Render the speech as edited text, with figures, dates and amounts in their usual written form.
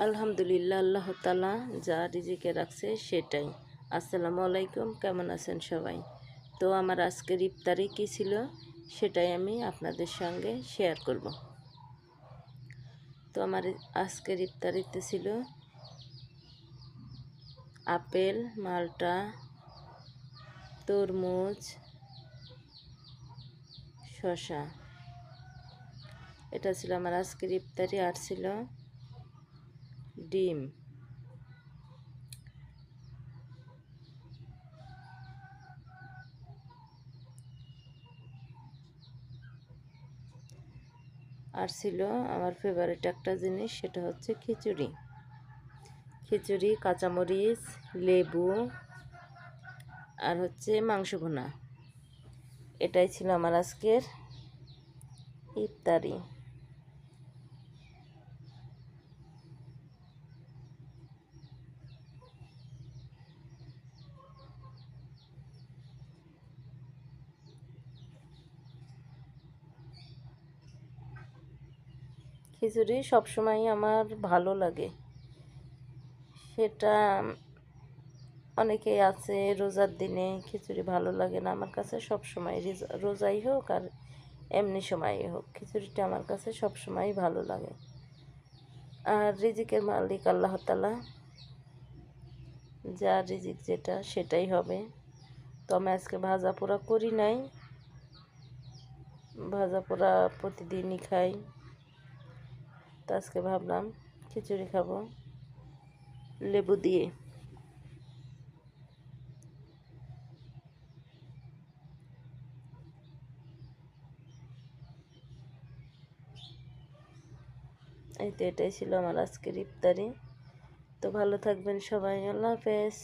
আলহামদুলিল্লাহ, আল্লাহ তাআলা যা রিজিকে রাখছে সেটাই। আসসালামু আলাইকুম, কেমন আছেন সবাই? তো আমার আজকের ইফতারি কী ছিল সেটাই আমি আপনাদের সঙ্গে শেয়ার করব। তো আমার আজকের ইফতারিতে ছিল আপেল, মালটা, তরমুজ, শসা। এটা ছিল আমার আজকের ইফতারি। আর ছিল ডিম। আর ছিল আমার ফেভারিট একটা জিনিস, সেটা হচ্ছে খিচুড়ি। খিচুড়ি, কাঁচামরিচ, লেবু আর হচ্ছে মাংস ভুনা। এটাই ছিল আমার আজকের ইফতারি। খিচুড়ি সবসময় আমার ভালো লাগে। সেটা অনেকেই আছে রোজার দিনে খিচুড়ি ভালো লাগে না, আমার কাছে সবসময়, রোজাই হোক আর এমনি সময়ই হোক, খিচুড়িটা আমার কাছে সবসময়ই ভালো লাগে। আর রিজিকের মালিক আল্লাহ তাআলা, যা রিজিক যেটা সেটাই হবে। তো আমি আজকে ভাজা পোড়া করি নাই, ভাজা পোড়া প্রতিদিনই খাই। তো আজকে ভাবলাম খিচুড়ি খাবো লেবু দিয়ে। এই তো এটাই ছিল আমার আজকের ইফতারি। তো ভালো থাকবেন সবাই, আল্লাহ হাফেজ।